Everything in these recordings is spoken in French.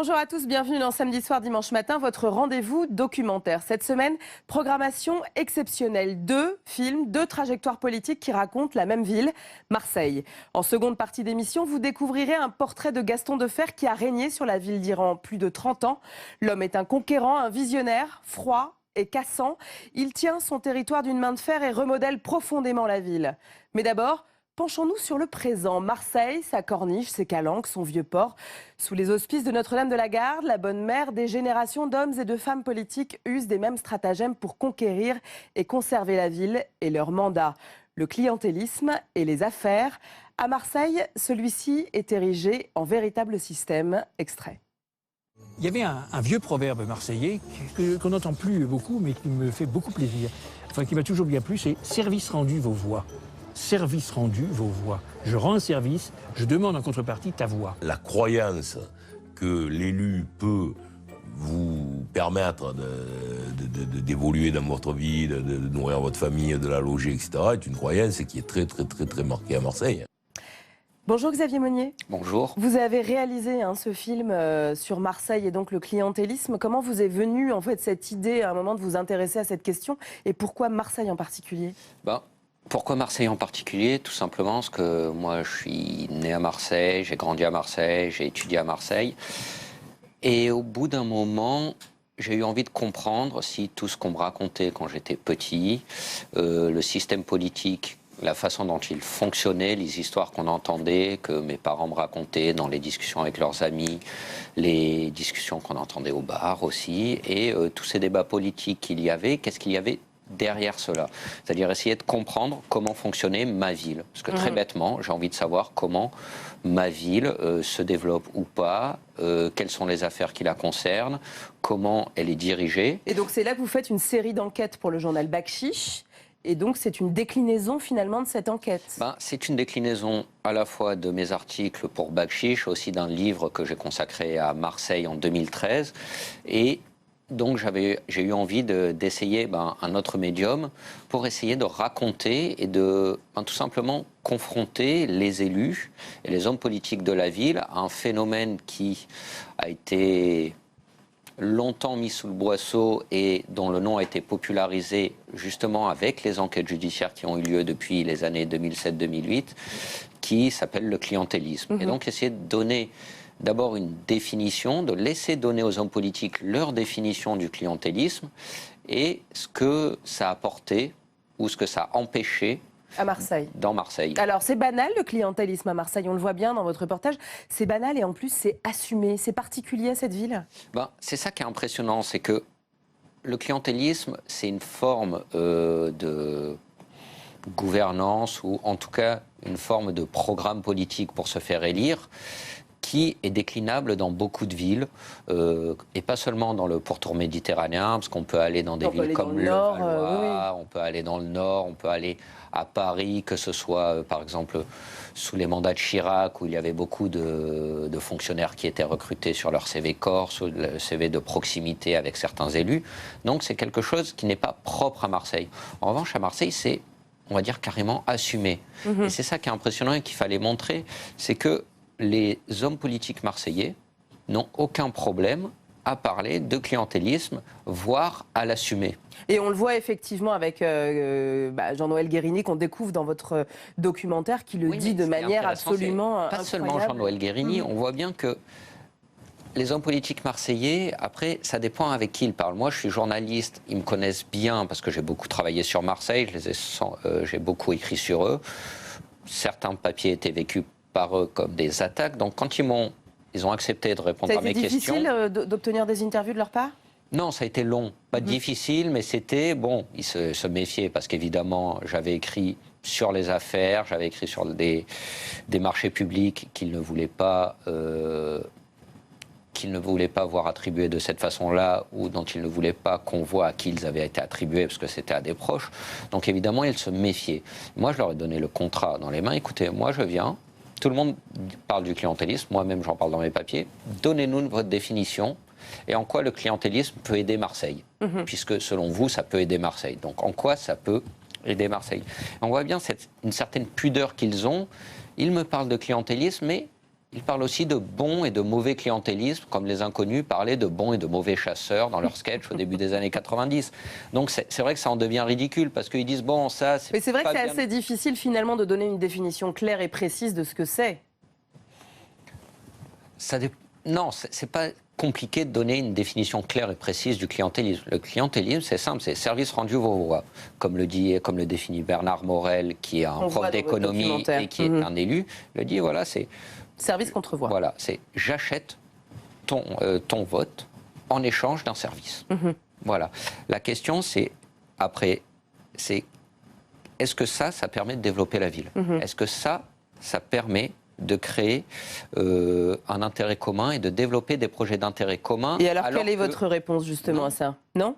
Bonjour à tous, bienvenue dans Samedi Soir, Dimanche Matin, votre rendez-vous documentaire. Cette semaine, programmation exceptionnelle. 2 films, 2 trajectoires politiques qui racontent la même ville, Marseille. En seconde partie d'émission, vous découvrirez un portrait de Gaston Defferre qui a régné sur la ville d'Iran plus de 30 ans. L'homme est un conquérant, un visionnaire, froid et cassant. Il tient son territoire d'une main de fer et remodèle profondément la ville. Mais d'abord, penchons-nous sur le présent. Marseille, sa corniche, ses calanques, son vieux port. Sous les auspices de Notre-Dame-de-la-Garde, la bonne mère, des générations d'hommes et de femmes politiques usent des mêmes stratagèmes pour conquérir et conserver la ville et leur mandat. Le clientélisme et les affaires. À Marseille, celui-ci est érigé en véritable système. Extrait. Il y avait un vieux proverbe marseillais qu'on n'entend plus beaucoup, mais qui me fait beaucoup plaisir. Enfin, qui m'a toujours bien plu, c'est « service rendu vos voix ». Service rendu vos voix. Je rends un service, je demande en contrepartie ta voix. La croyance que l'élu peut vous permettre d'évoluer dans votre vie, de nourrir votre famille, de la loger, etc., est une croyance qui est très marquée à Marseille. Bonjour Xavier Monnier. Bonjour. Vous avez réalisé ce film sur Marseille et donc le clientélisme. Comment vous est venue en fait cette idée à un moment de vous intéresser à cette question et pourquoi Marseille en particulier ? Pourquoi Marseille en particulier? Tout simplement parce que moi je suis né à Marseille, j'ai grandi à Marseille, j'ai étudié à Marseille. Et au bout d'un moment, j'ai eu envie de comprendre si tout ce qu'on me racontait quand j'étais petit, le système politique, la façon dont il fonctionnait, les histoires qu'on entendait, que mes parents me racontaient dans les discussions avec leurs amis, les discussions qu'on entendait au bar aussi, et tous ces débats politiques qu'il y avait, qu'est-ce qu'il y avait derrière cela, c'est-à-dire essayer de comprendre comment fonctionnait ma ville. Parce que très bêtement, j'ai envie de savoir comment ma ville se développe ou pas, quelles sont les affaires qui la concernent, comment elle est dirigée. Et donc c'est là que vous faites une série d'enquêtes pour le journal Bakchiche. Et donc c'est une déclinaison finalement de cette enquête. C'est une déclinaison à la fois de mes articles pour Bakchiche, aussi d'un livre que j'ai consacré à Marseille en 2013. Et donc j'ai eu envie d'essayer un autre médium pour essayer de raconter et de tout simplement confronter les élus et les hommes politiques de la ville à un phénomène qui a été longtemps mis sous le boisseau et dont le nom a été popularisé justement avec les enquêtes judiciaires qui ont eu lieu depuis les années 2007-2008, qui s'appelle le clientélisme. Et donc essayer de donner d'abord une définition, de laisser donner aux hommes politiques leur définition du clientélisme et ce que ça a apporté ou ce que ça a empêché à Marseille. Dans Marseille. Alors c'est banal le clientélisme à Marseille, on le voit bien dans votre reportage, c'est banal et en plus c'est assumé, c'est particulier à cette ville. C'est ça qui est impressionnant, c'est que le clientélisme c'est une forme de gouvernance ou en tout cas une forme de programme politique pour se faire élire qui est déclinable dans beaucoup de villes, et pas seulement dans le pourtour méditerranéen, parce qu'on peut aller dans des villes comme le Valois, on peut aller dans le Nord, on peut aller à Paris, que ce soit par exemple sous les mandats de Chirac, où il y avait beaucoup de fonctionnaires qui étaient recrutés sur leur CV corse, ou le CV de proximité avec certains élus. Donc c'est quelque chose qui n'est pas propre à Marseille. En revanche, à Marseille, c'est, on va dire, carrément assumé. Et c'est ça qui est impressionnant et qu'il fallait montrer, c'est que les hommes politiques marseillais n'ont aucun problème à parler de clientélisme, voire à l'assumer. Et on le voit effectivement avec Jean-Noël Guérini, qu'on découvre dans votre documentaire, qui le dit de manière absolument incroyable. Pas seulement Jean-Noël Guérini, on voit bien que les hommes politiques marseillais, après, ça dépend avec qui ils parlent. Moi, je suis journaliste, ils me connaissent bien parce que j'ai beaucoup travaillé sur Marseille, j'ai beaucoup écrit sur eux. Certains papiers étaient vécus par eux comme des attaques. Donc quand ils ont accepté de répondre à mes questions... Ça a été difficile d'obtenir des interviews de leur part ? Non, ça a été long. Pas difficile, mais c'était... Ils se méfiaient parce qu'évidemment, j'avais écrit sur les affaires, j'avais écrit sur des marchés publics qu'ils ne voulaient pas... voir attribués de cette façon-là ou dont ils ne voulaient pas qu'on voit à qui ils avaient été attribués parce que c'était à des proches. Donc évidemment, ils se méfiaient. Moi, je leur ai donné le contrat dans les mains. Écoutez, moi, je viens... Tout le monde parle du clientélisme, moi-même j'en parle dans mes papiers. Donnez-nous votre définition et en quoi le clientélisme peut aider Marseille. Puisque selon vous, ça peut aider Marseille. Donc en quoi ça peut aider Marseille? On voit bien une certaine pudeur qu'ils ont. Ils me parlent de clientélisme, mais Il parle aussi de bons et de mauvais clientélisme, comme les inconnus parlaient de bons et de mauvais chasseurs dans leurs sketchs au début des années 90. Donc c'est vrai que ça en devient ridicule, parce qu'ils disent, bon, ça, c'est... Mais c'est vrai que c'est bien... assez difficile finalement de donner une définition claire et précise de ce que c'est. Non, c'est pas compliqué de donner une définition claire et précise du clientélisme. Le clientélisme, c'est simple, c'est service rendu vos voix. Comme le définit Bernard Morel, qui est un prof d'économie et qui est un élu, le dit, voilà, c'est... Service contre voix. Voilà, c'est j'achète ton vote en échange d'un service. Voilà. La question, c'est, après, c'est est-ce que ça permet de développer la ville? Est-ce que ça permet de créer un intérêt commun et de développer des projets d'intérêt commun? Et alors quelle est votre réponse justement à ça? Non?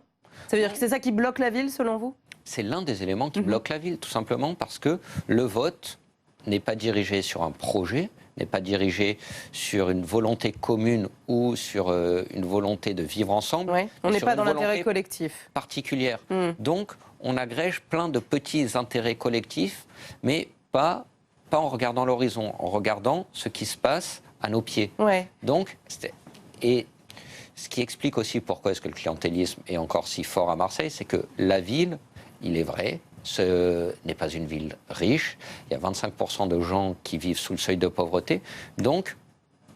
Ça veut dire que c'est ça qui bloque la ville selon vous? C'est l'un des éléments qui bloque la ville, tout simplement parce que le vote n'est pas dirigé sur un projet, n'est pas dirigé sur une volonté commune ou sur une volonté de vivre ensemble. Ouais. On n'est pas dans l'intérêt collectif. Particulière. Donc, on agrège plein de petits intérêts collectifs, mais pas en regardant l'horizon, en regardant ce qui se passe à nos pieds. Ouais. Donc, et ce qui explique aussi pourquoi est-ce que le clientélisme est encore si fort à Marseille, c'est que la ville, il est vrai, ce n'est pas une ville riche. Il y a 25% de gens qui vivent sous le seuil de pauvreté. Donc,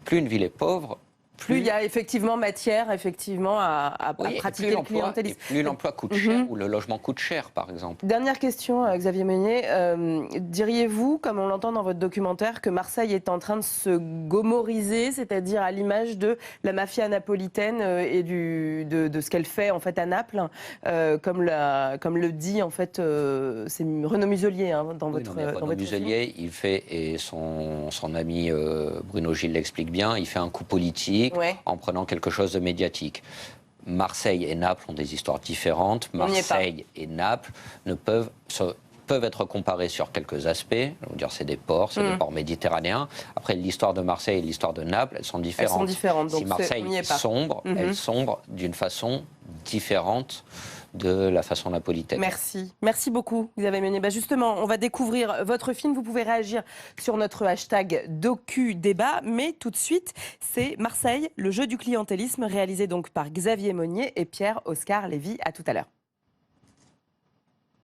plus une ville est pauvre, plus il y a effectivement matière à pratiquer le clientélisme. Plus l'emploi coûte cher ou le logement coûte cher, par exemple. Dernière question, Xavier Meunier. Diriez-vous, comme on l'entend dans votre documentaire, que Marseille est en train de se gomoriser, c'est-à-dire à l'image de la mafia napolitaine et de ce qu'elle fait en fait à Naples, comme le dit en fait c'est Renaud Muselier dans votre Renaud Muselier, il fait, et son ami Bruno Gilles l'explique bien, il fait un coup politique. En prenant quelque chose de médiatique. Marseille et Naples ont des histoires différentes. Marseille et Naples peuvent être comparés sur quelques aspects. Je veux dire, c'est des ports, des ports méditerranéens. Après, l'histoire de Marseille et l'histoire de Naples, elles sont différentes. Donc si Marseille sombre, elle sombre d'une façon différente de la façon napolitaine. Merci beaucoup, Xavier Meunier. Justement, on va découvrir votre film. Vous pouvez réagir sur notre hashtag DocuDébat. Mais tout de suite, c'est Marseille, le jeu du clientélisme, réalisé donc par Xavier Meunier et Pierre-Oscar Lévy. À tout à l'heure.